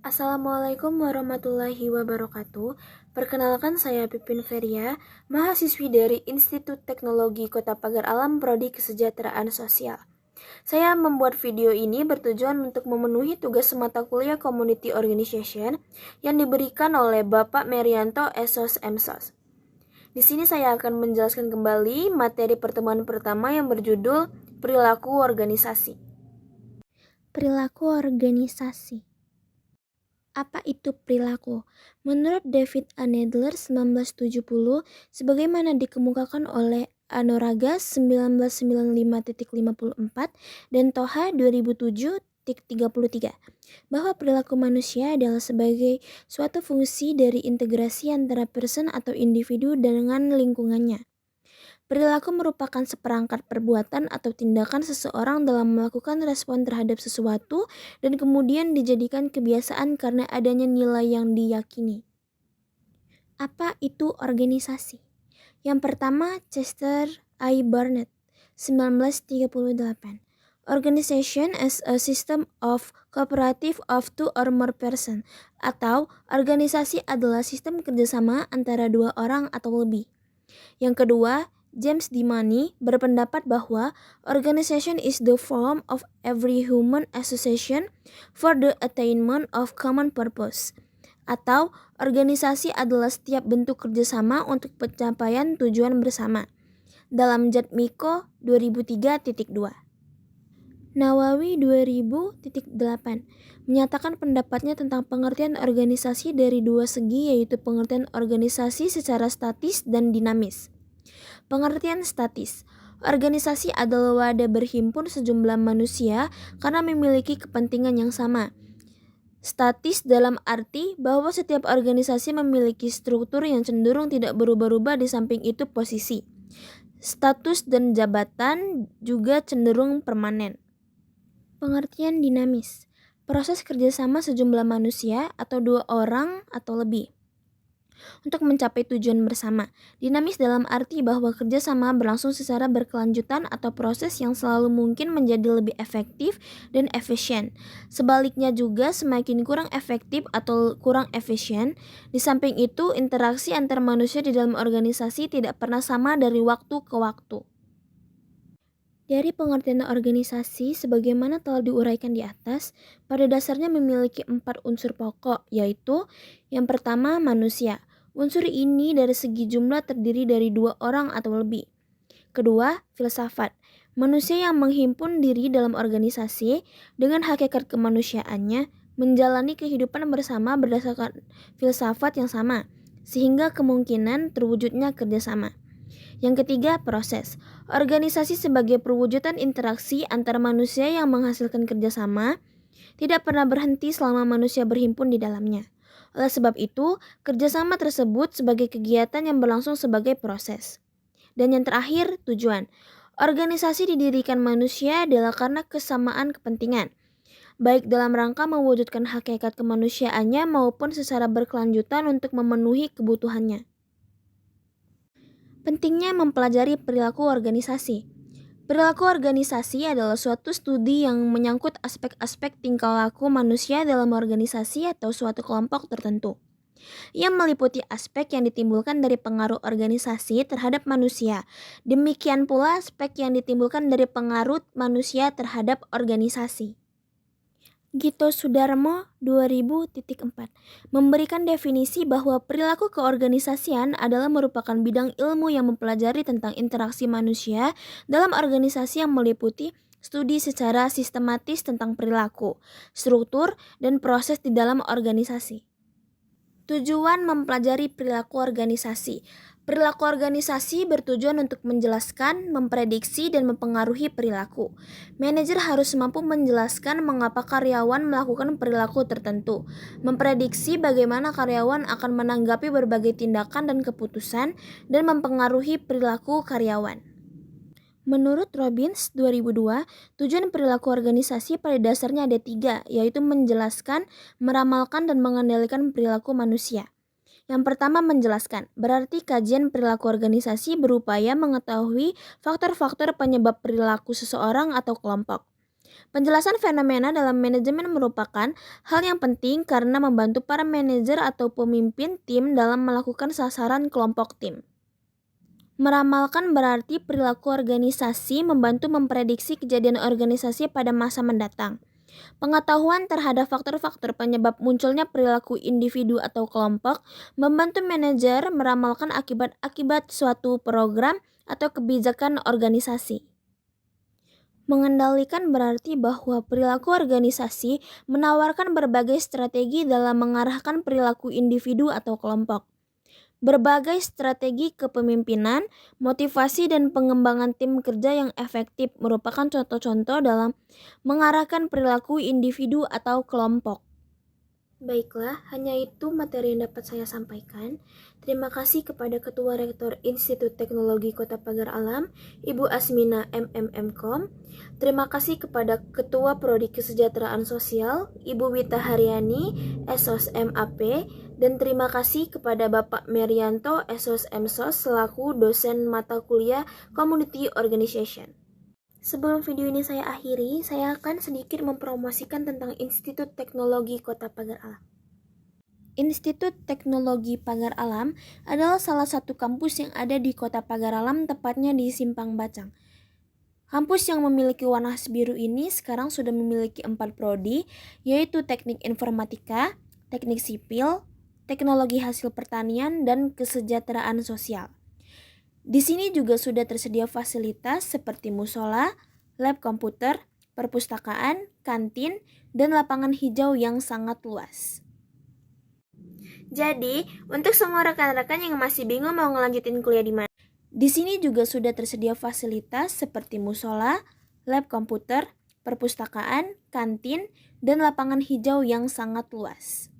Assalamualaikum warahmatullahi wabarakatuh. Perkenalkan saya Pipin Feria, mahasiswi dari Institut Teknologi Kota Pagar Alam Prodi Kesejahteraan Sosial. Saya membuat video ini bertujuan untuk memenuhi tugas mata kuliah Community Organization yang diberikan oleh Bapak Merianto Esos Emsos. Di sini saya akan menjelaskan kembali materi pertemuan pertama yang berjudul Perilaku Organisasi. Perilaku organisasi. Apa itu perilaku? Menurut David A. Nadler 1970, sebagaimana dikemukakan oleh Anoraga 1995.54 dan Toha 2007.33, bahwa perilaku manusia adalah sebagai suatu fungsi dari integrasi antara person atau individu dengan lingkungannya. Perilaku merupakan seperangkat perbuatan atau tindakan seseorang dalam melakukan respon terhadap sesuatu dan kemudian dijadikan kebiasaan karena adanya nilai yang diyakini. Apa itu organisasi? Yang pertama, Chester I. Barnett, 1938. Organization as a system of cooperative of two or more person, atau organisasi adalah sistem kerjasama antara dua orang atau lebih. Yang kedua, James D. Money berpendapat bahwa organization is the form of every human association for the attainment of common purpose, atau organisasi adalah setiap bentuk kerjasama untuk pencapaian tujuan bersama. Dalam Jatmiko 2003.2. Nawawi 2000.8 menyatakan pendapatnya tentang pengertian organisasi dari dua segi, yaitu pengertian organisasi secara statis dan dinamis. Pengertian statis. Organisasi adalah wadah berhimpun sejumlah manusia karena memiliki kepentingan yang sama. Statis dalam arti bahwa setiap organisasi memiliki struktur yang cenderung tidak berubah-ubah, di samping itu posisi, status dan jabatan juga cenderung permanen. Pengertian dinamis. Proses kerjasama sejumlah manusia atau dua orang atau lebih untuk mencapai tujuan bersama. Dinamis dalam arti bahwa kerjasama berlangsung secara berkelanjutan atau proses yang selalu mungkin menjadi lebih efektif dan efisien. Sebaliknya juga semakin kurang efektif atau kurang efisien. Di samping itu, interaksi antar manusia di dalam organisasi tidak pernah sama dari waktu ke waktu. Dari pengertian organisasi sebagaimana telah diuraikan di atas, pada dasarnya memiliki 4 unsur pokok, yaitu yang pertama manusia. Unsur ini dari segi jumlah terdiri dari 2 orang atau lebih. Kedua, filsafat. Manusia yang menghimpun diri dalam organisasi dengan hakikat kemanusiaannya menjalani kehidupan bersama berdasarkan filsafat yang sama, sehingga kemungkinan terwujudnya kerjasama. Yang ketiga, proses. Organisasi sebagai perwujudan interaksi antar manusia yang menghasilkan kerjasama tidak pernah berhenti selama manusia berhimpun di dalamnya. Oleh sebab itu, kerjasama tersebut sebagai kegiatan yang berlangsung sebagai proses. Dan yang terakhir, tujuan. Organisasi didirikan manusia adalah karena kesamaan kepentingan, baik dalam rangka mewujudkan hakikat kemanusiaannya maupun secara berkelanjutan untuk memenuhi kebutuhannya. Pentingnya mempelajari perilaku organisasi. Perilaku organisasi adalah suatu studi yang menyangkut aspek-aspek tingkah laku manusia dalam organisasi atau suatu kelompok tertentu. Ia meliputi aspek yang ditimbulkan dari pengaruh organisasi terhadap manusia. Demikian pula aspek yang ditimbulkan dari pengaruh manusia terhadap organisasi. Gito Sudarmo 2000.4 memberikan definisi bahwa perilaku keorganisasian adalah merupakan bidang ilmu yang mempelajari tentang interaksi manusia dalam organisasi yang meliputi studi secara sistematis tentang perilaku, struktur, dan proses di dalam organisasi. Tujuan mempelajari perilaku organisasi. Perilaku organisasi bertujuan untuk menjelaskan, memprediksi, dan mempengaruhi perilaku. Manajer harus mampu menjelaskan mengapa karyawan melakukan perilaku tertentu, memprediksi bagaimana karyawan akan menanggapi berbagai tindakan dan keputusan, dan mempengaruhi perilaku karyawan. Menurut Robbins 2002, tujuan perilaku organisasi pada dasarnya ada 3, yaitu menjelaskan, meramalkan, dan mengendalikan perilaku manusia. Yang pertama, menjelaskan, berarti kajian perilaku organisasi berupaya mengetahui faktor-faktor penyebab perilaku seseorang atau kelompok. Penjelasan fenomena dalam manajemen merupakan hal yang penting karena membantu para manajer atau pemimpin tim dalam melakukan sasaran kelompok tim. Meramalkan berarti perilaku organisasi membantu memprediksi kejadian organisasi pada masa mendatang. Pengetahuan terhadap faktor-faktor penyebab munculnya perilaku individu atau kelompok membantu manajer meramalkan akibat-akibat suatu program atau kebijakan organisasi. Mengendalikan berarti bahwa perilaku organisasi menawarkan berbagai strategi dalam mengarahkan perilaku individu atau kelompok. Berbagai strategi kepemimpinan, motivasi, dan pengembangan tim kerja yang efektif merupakan contoh-contoh dalam mengarahkan perilaku individu atau kelompok. Baiklah, hanya itu materi yang dapat saya sampaikan. Terima kasih kepada Ketua Rektor Institut Teknologi Kota Pagar Alam, Ibu Asmina MMM.Com. Terima kasih kepada Ketua Prodi Kesejahteraan Sosial, Ibu Wita Haryani, SOS MAP, dan terima kasih kepada Bapak Merianto, SOS MSOS, selaku dosen mata kuliah Community Organization. Sebelum video ini saya akhiri, saya akan sedikit mempromosikan tentang Institut Teknologi Kota Pagar Alam. Institut Teknologi Pagar Alam adalah salah satu kampus yang ada di Kota Pagar Alam, tepatnya di Simpang Bacang. Kampus yang memiliki warna biru ini sekarang sudah memiliki 4 prodi, yaitu Teknik Informatika, Teknik Sipil, Teknologi Hasil Pertanian, dan Kesejahteraan Sosial. Di sini juga sudah tersedia fasilitas seperti musola, lab komputer, perpustakaan, kantin, dan lapangan hijau yang sangat luas. Jadi, untuk semua rekan-rekan yang masih bingung mau ngelanjutin kuliah di mana, di sini juga sudah tersedia fasilitas seperti musola, lab komputer, perpustakaan, kantin, dan lapangan hijau yang sangat luas.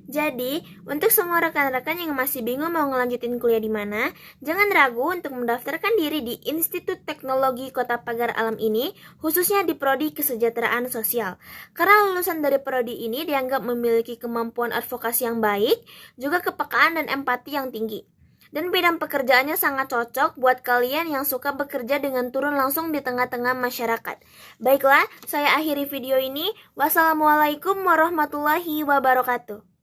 Jadi, untuk semua rekan-rekan yang masih bingung mau ngelanjutin kuliah di mana, jangan ragu untuk mendaftarkan diri di Institut Teknologi Kota Pagar Alam ini, khususnya di Prodi Kesejahteraan Sosial. Karena lulusan dari prodi ini dianggap memiliki kemampuan advokasi yang baik, juga kepekaan dan empati yang tinggi. Dan bidang pekerjaannya sangat cocok buat kalian yang suka bekerja dengan turun langsung di tengah-tengah masyarakat. Baiklah, saya akhiri video ini. Wassalamualaikum warahmatullahi wabarakatuh.